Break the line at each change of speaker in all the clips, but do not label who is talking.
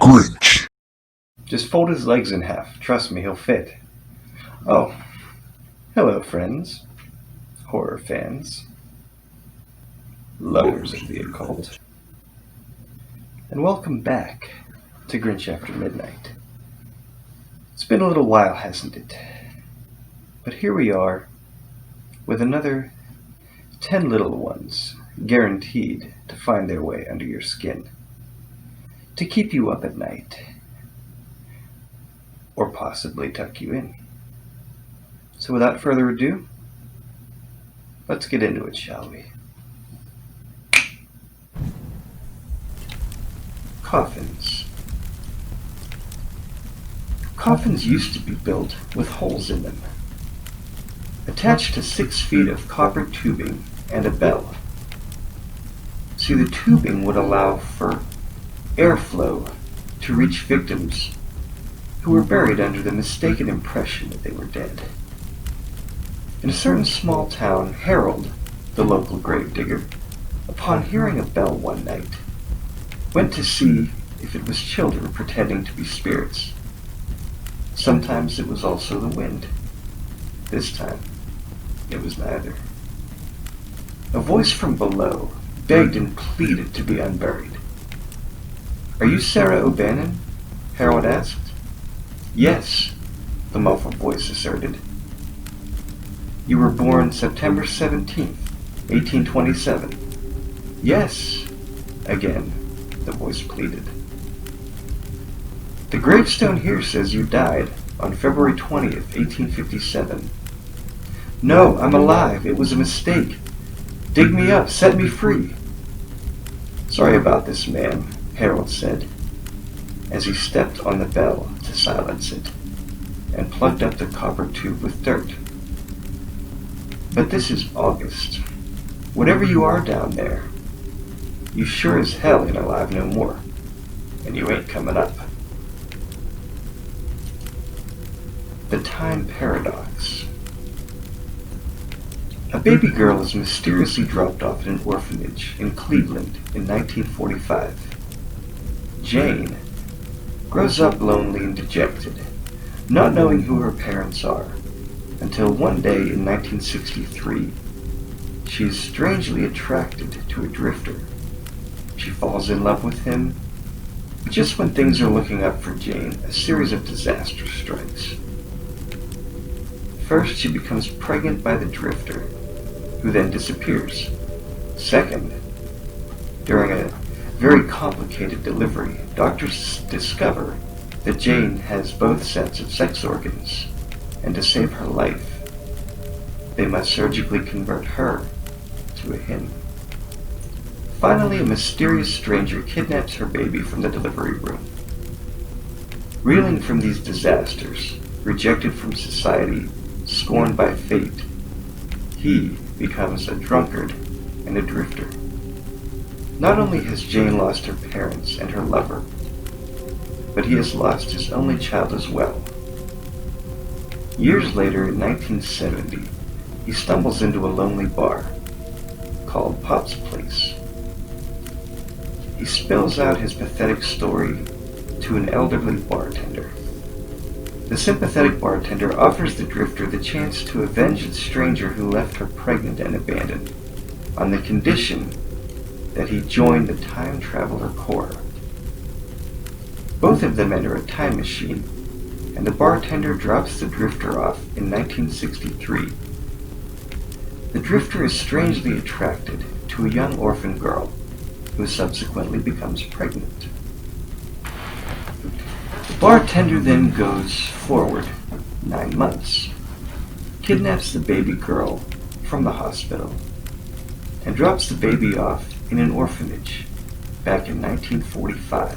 Grynch.
Just fold his legs in half. Trust me, he'll fit. Oh, hello, friends, horror fans, lovers of the occult, and welcome back to Grynch After Midnight. It's been a little while, hasn't it? But here we are with another 10 little ones guaranteed to find their way under your skin, to keep you up at night, or possibly tuck you in. So without further ado, let's get into it, shall we? Coffins. Coffins used to be built with holes in them, attached to 6 feet of copper tubing and a bell. See, the tubing would allow for airflow to reach victims who were buried under the mistaken impression that they were dead. In a certain small town, Harold, the local gravedigger, upon hearing a bell one night, went to see if it was children pretending to be spirits. Sometimes it was also the wind. This time, it was neither. A voice from below begged and pleaded to be unburied. "Are you Sarah O'Bannon?" Harold asked. "Yes," the muffled voice asserted. "You were born September 17th, 1827. "Yes," again, the voice pleaded. "The gravestone here says you died on February 20th, 1857. "No, I'm alive. It was a mistake. Dig me up. Set me free." "Sorry about this, ma'am," Harold said, as he stepped on the bell to silence it, and plugged up the copper tube with dirt. "But this is August. Whatever you are down there, you sure as hell ain't alive no more, and you ain't coming up." The Time Paradox. A baby girl is mysteriously dropped off in an orphanage in Cleveland in 1945. Jane grows up lonely and dejected, not knowing who her parents are, until one day in 1963, she is strangely attracted to a drifter. She falls in love with him, but just when things are looking up for Jane, a series of disasters strikes. First, she becomes pregnant by the drifter, who then disappears. Second, during a very complicated delivery, doctors discover that Jane has both sets of sex organs, and to save her life, they must surgically convert her to a him. Finally, a mysterious stranger kidnaps her baby from the delivery room. Reeling from these disasters, rejected from society, scorned by fate, he becomes a drunkard and a drifter. Not only has Jane lost her parents and her lover, but he has lost his only child as well. Years later, in 1970, he stumbles into a lonely bar called Pop's Place. He spills out his pathetic story to an elderly bartender. The sympathetic bartender offers the drifter the chance to avenge the stranger who left her pregnant and abandoned, on the condition that he join the Time Traveler Corps. Both of them enter a time machine, and the bartender drops the drifter off in 1963. The drifter is strangely attracted to a young orphan girl, who subsequently becomes pregnant. The bartender then goes forward 9 months, kidnaps the baby girl from the hospital, and drops the baby off in an orphanage back in 1945.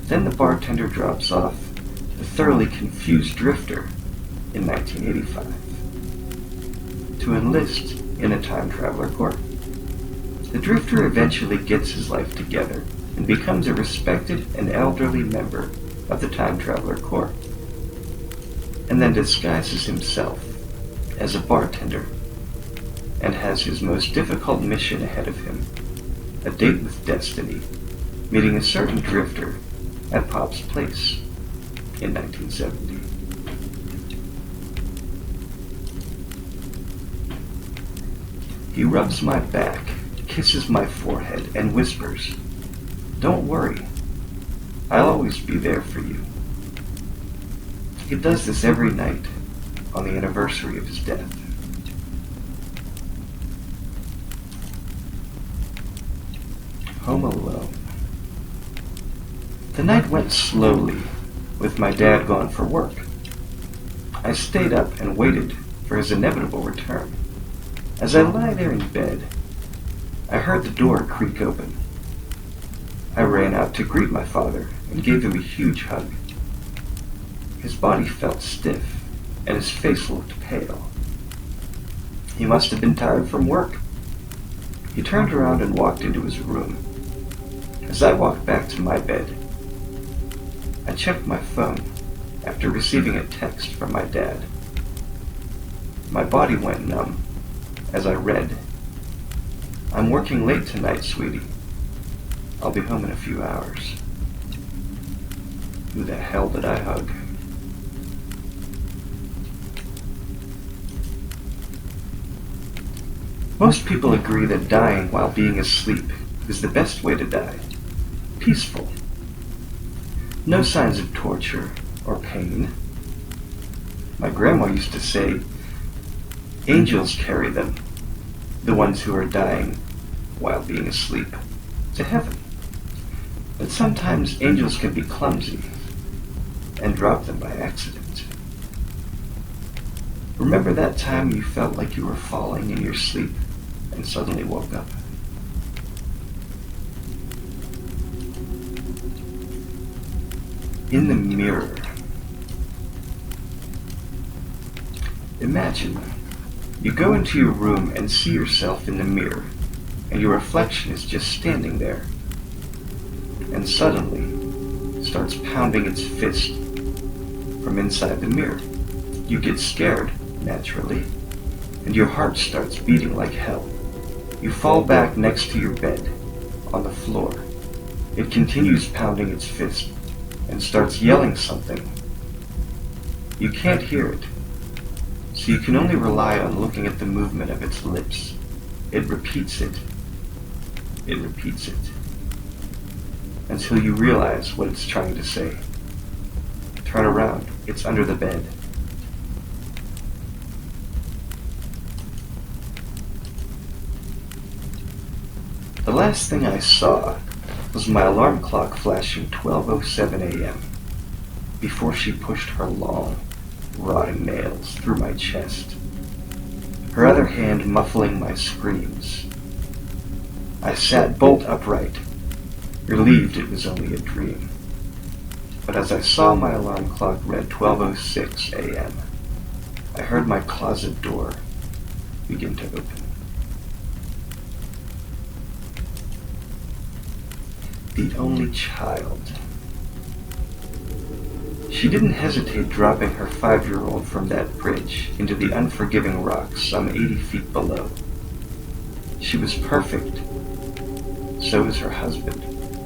Then the bartender drops off the thoroughly confused drifter in 1985 to enlist in a time traveler corps. The drifter eventually gets his life together and becomes a respected and elderly member of the Time Traveler Corps, and then disguises himself as a bartender and has his most difficult mission ahead of him: a date with destiny, meeting a certain drifter at Pop's place in 1970. He rubs my back, kisses my forehead, and whispers, "Don't worry, I'll always be there for you." He does this every night on the anniversary of his death. Home alone. The night went slowly, with my dad gone for work. I stayed up and waited for his inevitable return. As I lie there in bed, I heard the door creak open. I ran out to greet my father and gave him a huge hug. His body felt stiff, and his face looked pale. He must have been tired from work. He turned around and walked into his room. As I walked back to my bed, I checked my phone after receiving a text from my dad. My body went numb as I read, "I'm working late tonight, sweetie. I'll be home in a few hours." Who the hell did I hug? Most people agree that dying while being asleep is the best way to die. Peaceful. No signs of torture or pain. My grandma used to say, angels carry them, the ones who are dying while being asleep, to heaven. But sometimes angels can be clumsy and drop them by accident. Remember that time you felt like you were falling in your sleep and suddenly woke up? In the mirror. Imagine you go into your room and see yourself in the mirror, and your reflection is just standing there, and suddenly starts pounding its fist from inside the mirror. You get scared, naturally, and your heart starts beating like hell. You fall back next to your bed, on the floor. It continues pounding its fist and starts yelling something. You can't hear it, so you can only rely on looking at the movement of its lips. It repeats it. It repeats it. Until you realize what it's trying to say. Turn around. It's under the bed. The last thing I saw was my alarm clock flashing 12:07 a.m. before she pushed her long, rotting nails through my chest, her other hand muffling my screams. I sat bolt upright, relieved it was only a dream. But as I saw my alarm clock read 12:06 a.m., I heard my closet door begin to open. The only child. She didn't hesitate dropping her 5-year-old from that bridge into the unforgiving rocks some 80 feet below. She was perfect. So was her husband.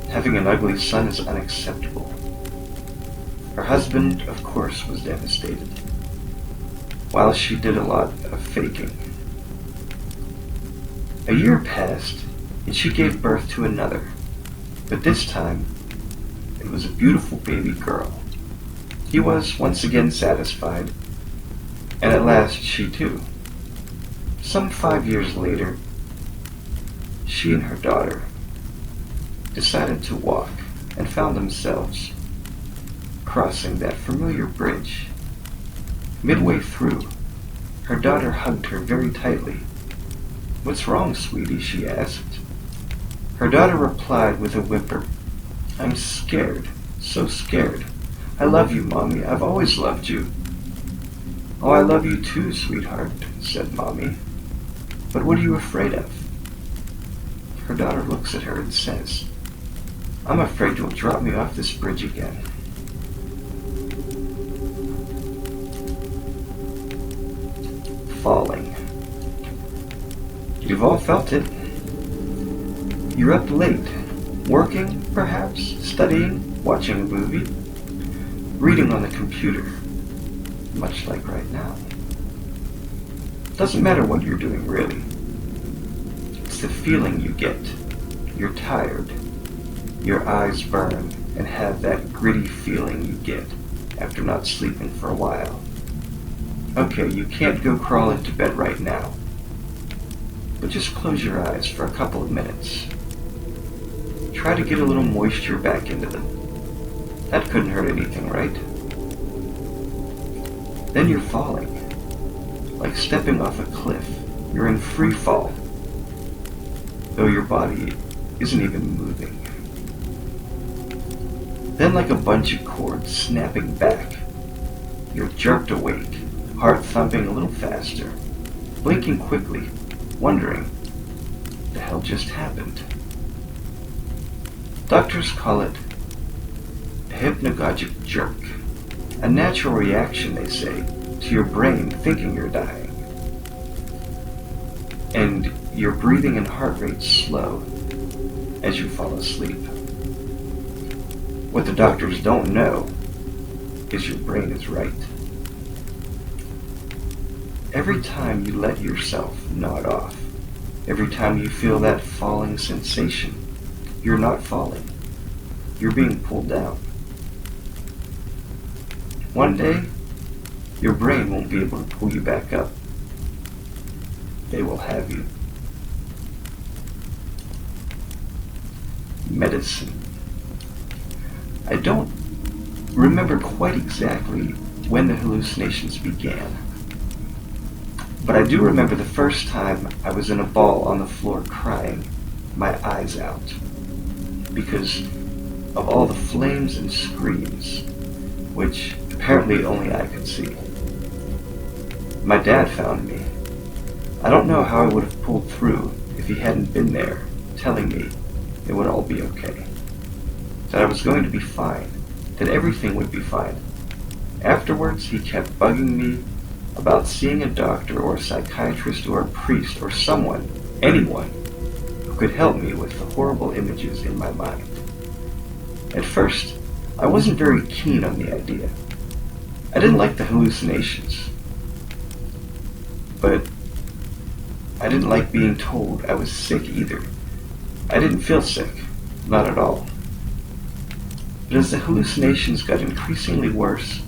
Having an ugly son is unacceptable. Her husband, of course, was devastated, while she did a lot of faking. A year passed, and she gave birth to another. But this time, it was a beautiful baby girl. He was once again satisfied, and at last she too. Some 5 years later, she and her daughter decided to walk and found themselves crossing that familiar bridge. Midway through, her daughter hugged her very tightly. "What's wrong, sweetie?" she asked. Her daughter replied with a whimper, "I'm scared, so scared. I love you, Mommy. I've always loved you." "Oh, I love you too, sweetheart," said Mommy. "But what are you afraid of?" Her daughter looks at her and says, "I'm afraid you'll drop me off this bridge again." Falling. You've all felt it. You're up late, working, perhaps, studying, watching a movie, reading on the computer, much like right now. Doesn't matter what you're doing, really. It's the feeling you get. You're tired. Your eyes burn and have that gritty feeling you get after not sleeping for a while. Okay, you can't go crawl into bed right now, but just close your eyes for a couple of minutes. Try to get a little moisture back into them. That couldn't hurt anything, right? Then you're falling. Like stepping off a cliff. You're in free fall, though your body isn't even moving. Then, like a bunch of cords snapping back, you're jerked awake, heart thumping a little faster, blinking quickly, wondering, what the hell just happened? Doctors call it a hypnagogic jerk, a natural reaction, they say, to your brain thinking you're dying. And your breathing and heart rate slow as you fall asleep. What the doctors don't know is your brain is right. Every time you let yourself nod off, every time you feel that falling sensation, you're not falling. You're being pulled down. One day, your brain won't be able to pull you back up. They will have you. Medicine. I don't remember quite exactly when the hallucinations began, but I do remember the first time I was in a ball on the floor crying my eyes out because of all the flames and screams, which apparently only I could see. My dad found me. I don't know how I would have pulled through if he hadn't been there telling me it would all be okay, that I was going to be fine, that everything would be fine. Afterwards, he kept bugging me about seeing a doctor or a psychiatrist or a priest or someone, anyone, who could help me with the horrible images in my mind. At first, I wasn't very keen on the idea. I didn't like the hallucinations, but I didn't like being told I was sick either. I didn't feel sick, not at all. But as the hallucinations got increasingly worse,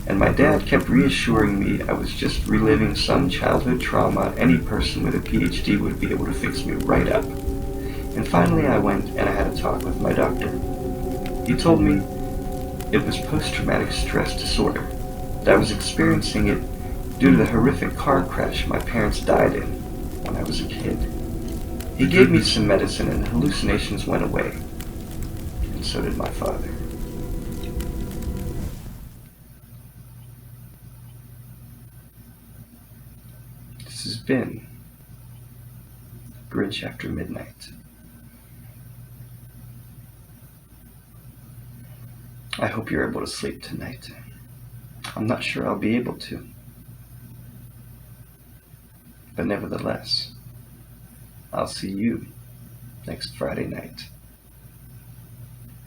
and my dad kept reassuring me I was just reliving some childhood trauma any person with a PhD would be able to fix me right up. And finally I went and I had a talk with my doctor. He told me it was post-traumatic stress disorder, that I was experiencing it due to the horrific car crash my parents died in when I was a kid. He gave me some medicine and the hallucinations went away, and so did my father. This has been Grynch After Midnight. I hope you're able to sleep tonight. I'm not sure I'll be able to. But nevertheless, I'll see you next Friday night.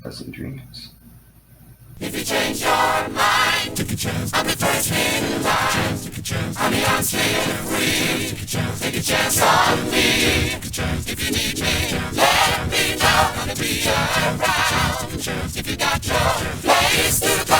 Pleasant dreams.
If you change your mind, take a chance. I'm the first in line. Take a chance. I'm the unscary. Take a chance on me. If you need me, let me know. Gonna be around. If you got your place to go,